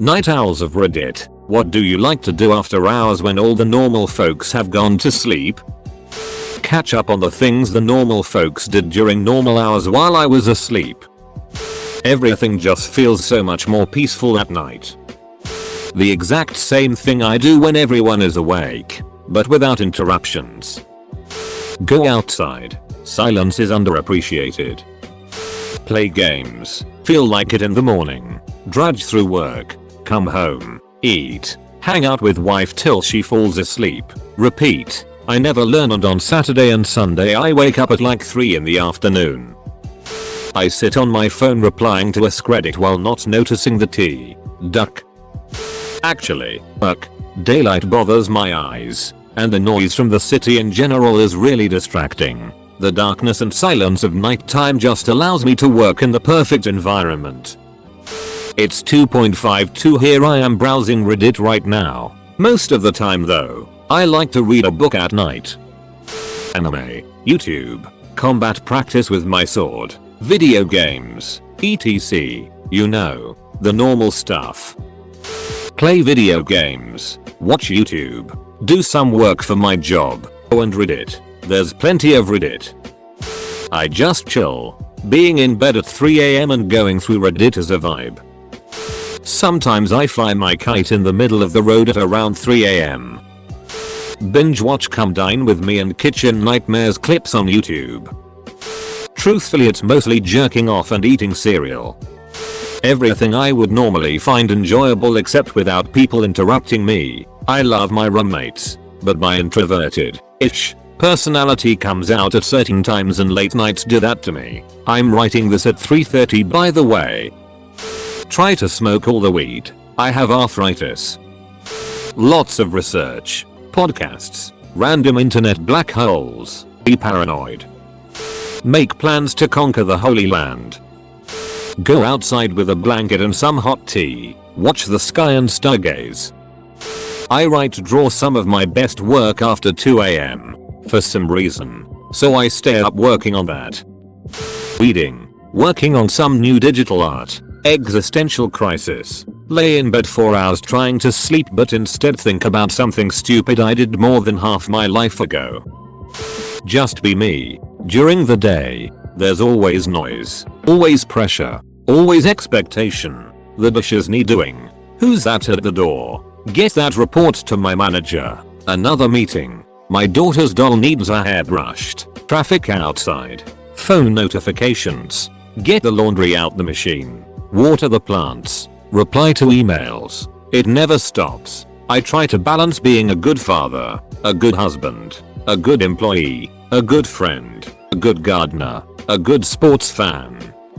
Night owls of Reddit, what do you like to do after hours when all the normal folks have gone to sleep? Catch up on the things the normal folks did during normal hours while I was asleep. Everything just feels so much more peaceful at night. The exact same thing I do when everyone is awake, but without interruptions. Go outside. Silence is underappreciated. Play games. Feel like it in the morning. Drudge through work. Come home. Eat. Hang out with wife till she falls asleep. Repeat. I never learn, and on Saturday and Sunday I wake up at like 3 in the afternoon. I sit on my phone replying to a Reddit while not noticing the duck. Actually, daylight bothers my eyes, and the noise from the city in general is really distracting. The darkness and silence of nighttime just allows me to work in the perfect environment. It's 2:52 here. I am browsing Reddit right now. Most of the time though, I like to read a book at night. Anime, YouTube, combat practice with my sword, video games, etc. You know, the normal stuff. Play video games, watch YouTube, do some work for my job. Oh, and Reddit. There's plenty of Reddit. I just chill. Being in bed at 3 AM and going through Reddit is a vibe. Sometimes I fly my kite in the middle of the road at around 3 AM. Binge watch Come Dine With Me and Kitchen Nightmares clips on YouTube. Truthfully, it's mostly jerking off and eating cereal. Everything I would normally find enjoyable except without people interrupting me. I love my roommates, but my introverted-ish personality comes out at certain times, and late nights do that to me. I'm writing this at 3:30 by the way. Try to smoke all the weed. I have arthritis. Lots of research, podcasts, random internet black holes. Be paranoid. Make plans to conquer the Holy Land. Go outside with a blanket and some hot tea. Watch the sky and stargaze. I draw some of my best work after 2 AM. For some reason. So I stay up working on that. Reading. Working on some new digital art. Existential crisis. Lay in bed for hours trying to sleep but instead think about something stupid I did more than half my life ago. Just be me. During the day, there's always noise. Always pressure. Always expectation. The dishes need doing. Who's that at the door? Get that report to my manager. Another meeting. My daughter's doll needs her hair brushed. Traffic outside. Phone notifications. Get the laundry out the machine. Water the plants. Reply to emails. It never stops. I try to balance being a good father, a good husband, a good employee, a good friend, a good gardener, a good sports fan,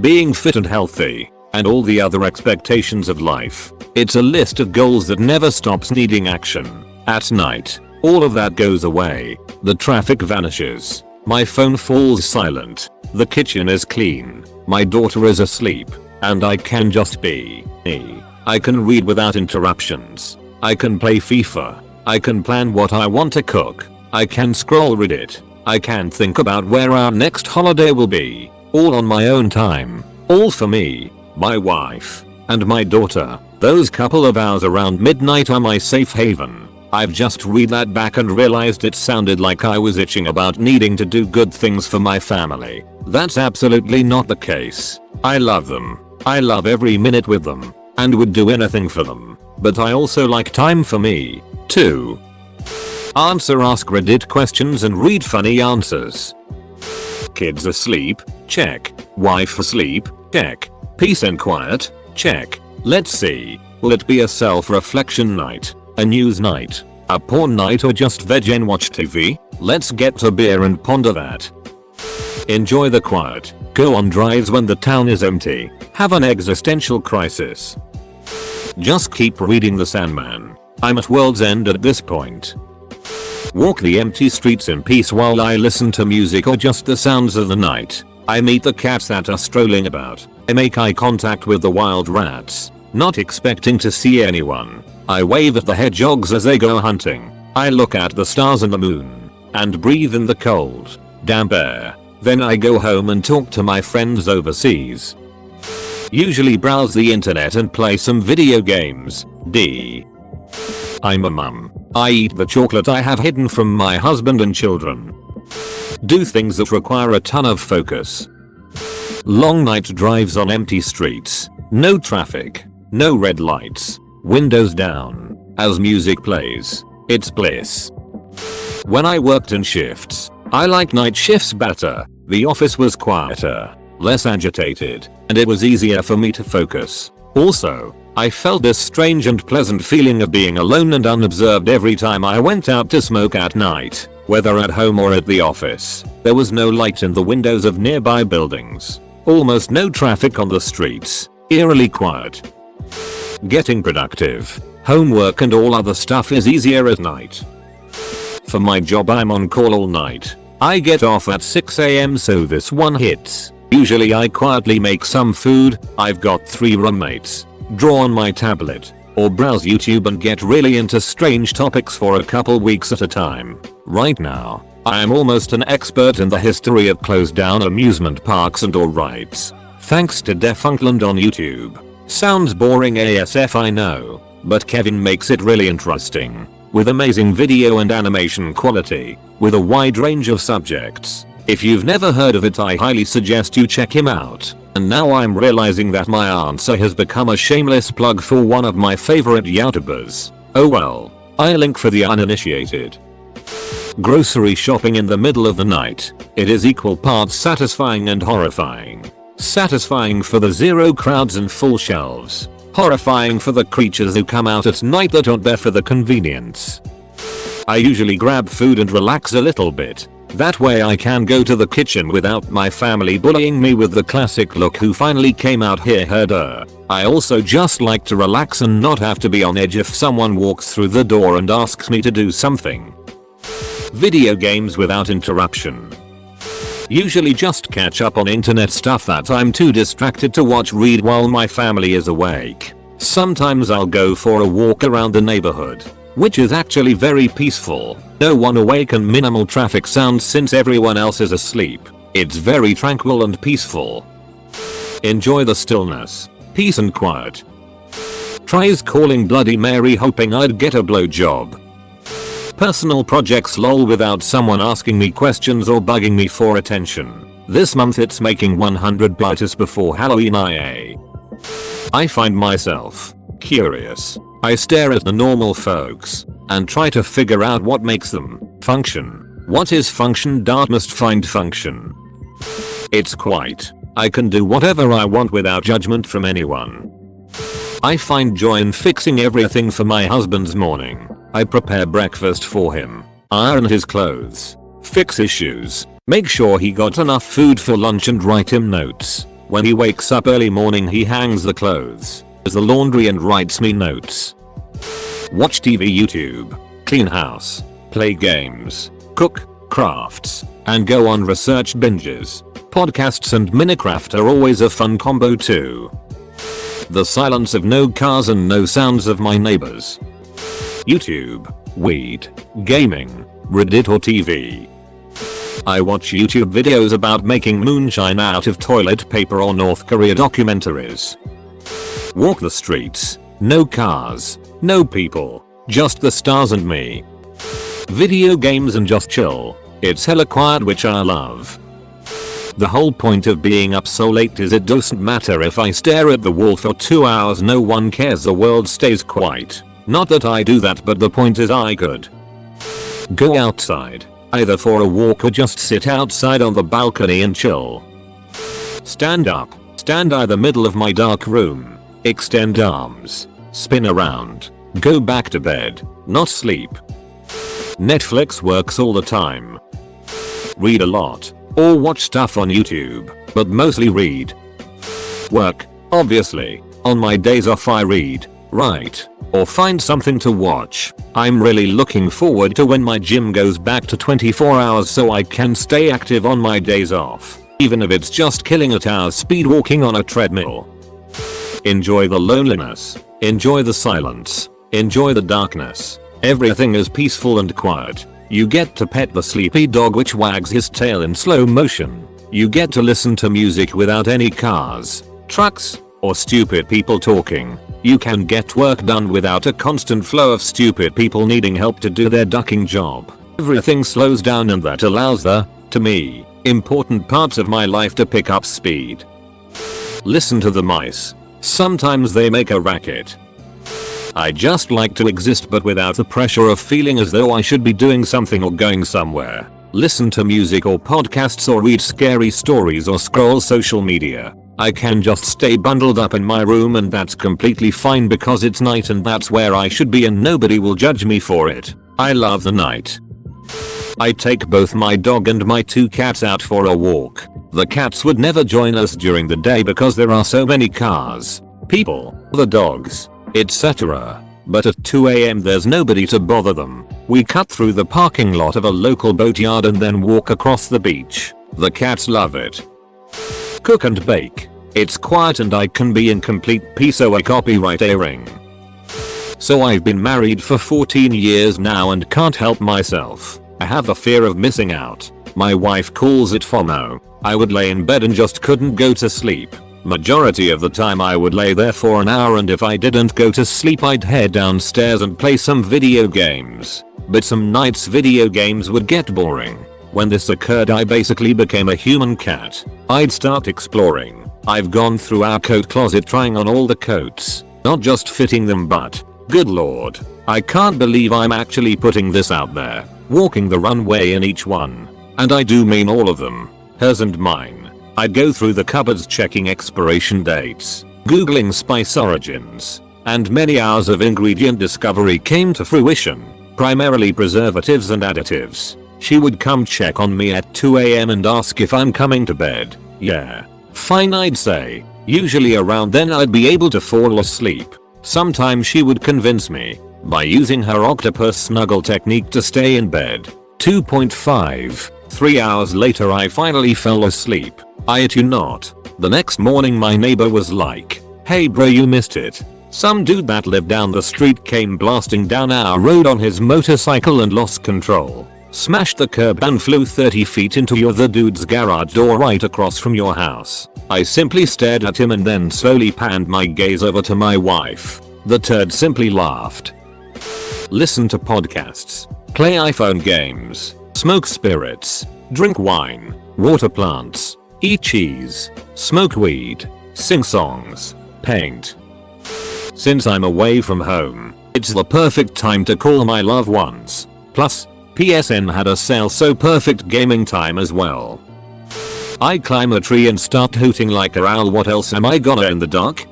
being fit and healthy, and all the other expectations of life. It's a list of goals that never stops needing action. At night, all of that goes away. The traffic vanishes. My phone falls silent. The kitchen is clean. My daughter is asleep. And I can just be me. I can read without interruptions. I can play FIFA. I can plan what I want to cook. I can scroll Reddit. I can think about where our next holiday will be. All on my own time. All for me, my wife, and my daughter. Those couple of hours around midnight are my safe haven. I've just read that back and realized it sounded like I was itching about needing to do good things for my family. That's absolutely not the case. I love them. I love every minute with them, and would do anything for them. But I also like time for me, too. Ask Reddit questions and read funny answers. Kids asleep? Check. Wife asleep? Check. Peace and quiet? Check. Let's see. Will it be a self-reflection night? A news night? A porn night, or just veg and watch TV? Let's get a beer and ponder that. Enjoy the quiet. Go on drives when the town is empty. Have an existential crisis. Just keep reading The Sandman. I'm at world's end at this point. Walk the empty streets in peace while I listen to music or just the sounds of the night. I meet the cats that are strolling about. I make eye contact with the wild rats, not expecting to see anyone. I wave at the hedgehogs as they go hunting. I look at the stars and the moon, and breathe in the cold, damp air. Then I go home and talk to my friends overseas. Usually browse the internet and play some video games. D. I'm a mum. I eat the chocolate I have hidden from my husband and children. Do things that require a ton of focus. Long night drives on empty streets. No traffic. No red lights. Windows down. As music plays. It's bliss. When I worked in shifts, I liked night shifts better. The office was quieter, less agitated, and it was easier for me to focus. Also, I felt this strange and pleasant feeling of being alone and unobserved every time I went out to smoke at night, whether at home or at the office. There was no light in the windows of nearby buildings. Almost no traffic on the streets. Eerily quiet. Getting productive, homework and all other stuff is easier at night. For my job I'm on call all night. I get off at 6 AM so this one hits. Usually I quietly make some food, I've got 3 roommates, draw on my tablet, or browse YouTube and get really into strange topics for a couple weeks at a time. Right now, I am almost an expert in the history of closed down amusement parks and or rides. Thanks to Defunctland on YouTube. Sounds boring ASF I know, but Kevin makes it really interesting. With amazing video and animation quality, with a wide range of subjects. If you've never heard of it I highly suggest you check him out. And now I'm realizing that my answer has become a shameless plug for one of my favorite YouTubers. Oh well, I link for the uninitiated. Grocery shopping in the middle of the night. It is equal parts satisfying and horrifying. Satisfying for the zero crowds and full shelves. Horrifying for the creatures who come out at night that aren't there for the convenience. I usually grab food and relax a little bit. That way I can go to the kitchen without my family bullying me with the classic look who finally came out here herder. I also just like to relax and not have to be on edge if someone walks through the door and asks me to do something. Video games without interruption. Usually just catch up on internet stuff that I'm too distracted to read while my family is awake. Sometimes I'll go for a walk around the neighborhood, which is actually very peaceful. No one awake and minimal traffic sounds since everyone else is asleep. It's very tranquil and peaceful. Enjoy the stillness, peace and quiet. Tries calling Bloody Mary hoping I'd get a blowjob. Personal projects lol without someone asking me questions or bugging me for attention. This month it's making 100 biters before Halloween IA. I find myself curious. I stare at the normal folks and try to figure out what makes them function. What is function? Must find function. It's quite. I can do whatever I want without judgment from anyone. I find joy in fixing everything for my husband's morning. I prepare breakfast for him, iron his clothes, fix his shoes, make sure he got enough food for lunch and write him notes. When he wakes up early morning he hangs the clothes, does the laundry and writes me notes. Watch TV, YouTube, clean house, play games, cook, crafts, and go on research binges. Podcasts and Minecraft are always a fun combo too. The silence of no cars and no sounds of my neighbors. YouTube, weed, gaming, Reddit or TV. I watch YouTube videos about making moonshine out of toilet paper or North Korea documentaries. Walk the streets, no cars, no people, just the stars and me. Video games and just chill. It's hella quiet which I love. The whole point of being up so late is it doesn't matter if I stare at the wall for 2 hours, no one cares, the world stays quiet. Not that I do that, but the point is I could go outside, either for a walk or just sit outside on the balcony and chill. Stand up, stand by the middle of my dark room, extend arms, spin around, go back to bed, not sleep. Netflix works all the time. Read a lot, or watch stuff on YouTube, but mostly read. Work, obviously. On my days off I read, write, or find something to watch. I'm really looking forward to when my gym goes back to 24 hours so I can stay active on my days off, even if it's just killing at hour speed walking on a treadmill. Enjoy the loneliness, enjoy the silence, enjoy the darkness. Everything is peaceful and quiet. You get to pet the sleepy dog which wags his tail in slow motion. You get to listen to music without any cars, trucks, or stupid people talking. You can get work done without a constant flow of stupid people needing help to do their ducking job. Everything slows down, and that allows the, to me, important parts of my life to pick up speed. Listen to the mice. Sometimes they make a racket. I just like to exist, but without the pressure of feeling as though I should be doing something or going somewhere. Listen to music or podcasts or read scary stories or scroll social media. I can just stay bundled up in my room, and that's completely fine because it's night and that's where I should be and nobody will judge me for it. I love the night. I take both my dog and my 2 cats out for a walk. The cats would never join us during the day because there are so many cars, people, the dogs, etc. But at 2 AM there's nobody to bother them. We cut through the parking lot of a local boatyard and then walk across the beach. The cats love it. Cook and bake. It's quiet and I can be in complete peace, so I copyright airing. So I've been married for 14 years now and can't help myself. I have a fear of missing out. My wife calls it FOMO. I would lay in bed and just couldn't go to sleep. Majority of the time I would lay there for an hour, and if I didn't go to sleep I'd head downstairs and play some video games. But some nights video games would get boring. When this occurred I basically became a human cat. I'd start exploring. I've gone through our coat closet trying on all the coats. Not just fitting them, but, good lord, I can't believe I'm actually putting this out there. Walking the runway in each one. And I do mean all of them. Hers and mine. I'd go through the cupboards checking expiration dates, googling spice origins, and many hours of ingredient discovery came to fruition, primarily preservatives and additives. She would come check on me at 2 AM and ask if I'm coming to bed. Yeah. Fine, I'd say. Usually around then I'd be able to fall asleep. Sometimes she would convince me, by using her octopus snuggle technique, to stay in bed. 3 hours later I finally fell asleep. I kid you not. The next morning my neighbor was like, "Hey bro, you missed it. Some dude that lived down the street came blasting down our road on his motorcycle and lost control. Smashed the curb and flew 30 feet into the dude's garage door right across from your house." I simply stared at him and then slowly panned my gaze over to my wife. The turd simply laughed. Listen to podcasts. Play iPhone games. Smoke spirits. Drink wine. Water plants. Eat cheese. Smoke weed. Sing songs. Paint. Since I'm away from home, it's the perfect time to call my loved ones. Plus, PSN had a sale, so perfect gaming time as well. I climb a tree and start hooting like a owl. What else am I gonna in the dark?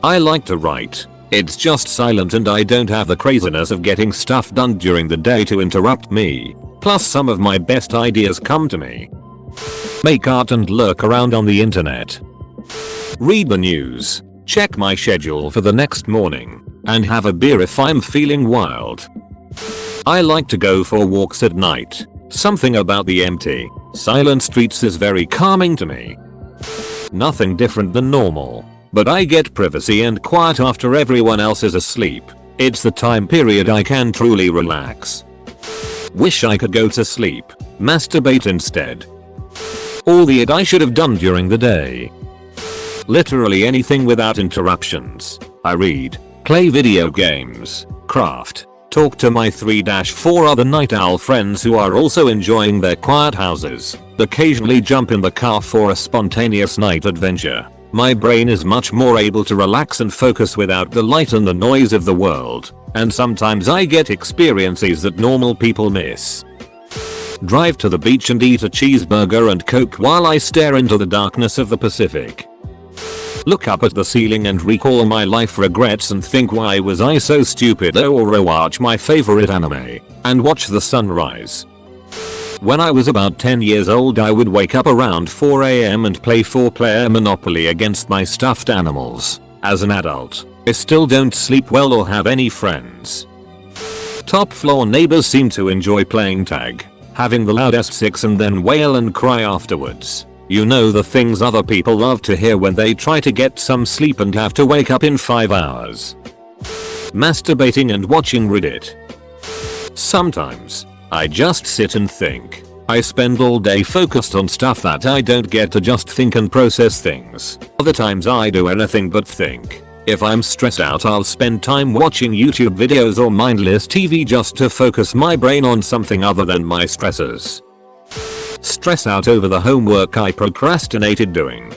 I like to write. It's just silent and I don't have the craziness of getting stuff done during the day to interrupt me. Plus some of my best ideas come to me. Make art and lurk around on the internet. Read the news. Check my schedule for the next morning. And have a beer if I'm feeling wild. I like to go for walks at night. Something about the empty, silent streets is very calming to me. Nothing different than normal. But I get privacy and quiet after everyone else is asleep. It's the time period I can truly relax. Wish I could go to sleep. Masturbate instead. All the I should have done during the day. Literally anything without interruptions. I read, play video games, craft, talk to my 3-4 other night owl friends who are also enjoying their quiet houses, occasionally jump in the car for a spontaneous night adventure. My brain is much more able to relax and focus without the light and the noise of the world, and sometimes I get experiences that normal people miss. Drive to the beach and eat a cheeseburger and Coke while I stare into the darkness of the Pacific. Look up at the ceiling and recall my life regrets and think, why was I so stupid? Or rewatch my favorite anime and watch the sunrise. When I was about 10 years old I would wake up around 4 AM and play 4-player Monopoly against my stuffed animals. As an adult, I still don't sleep well or have any friends. Top floor neighbors seem to enjoy playing tag, having the loudest six and then wail and cry afterwards. You know, the things other people love to hear when they try to get some sleep and have to wake up in 5 hours. Masturbating and watching Reddit. Sometimes, I just sit and think. I spend all day focused on stuff that I don't get to just think and process things. Other times I do anything but think. If I'm stressed out, I'll spend time watching YouTube videos or mindless TV just to focus my brain on something other than my stressors. Stress out over the homework I procrastinated doing.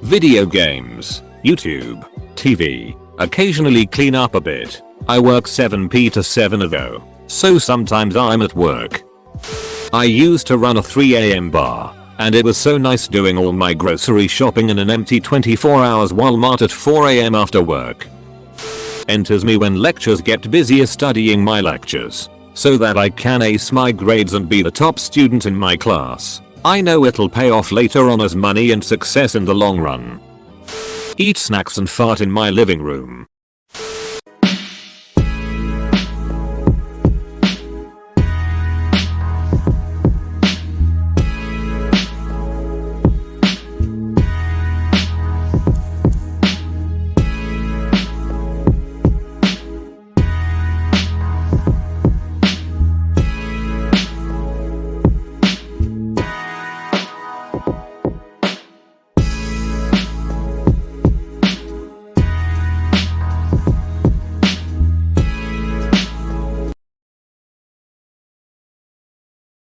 Video games, YouTube, TV, occasionally clean up a bit. I work 7p to 7 so sometimes I'm at work. I used to run a 3 AM bar, and it was so nice doing all my grocery shopping in an empty 24 hours Walmart at 4 AM after work. Enters me when lectures get busier studying my lectures, so that I can ace my grades and be the top student in my class. I know it'll pay off later on as money and success in the long run. Eat snacks and fart in my living room.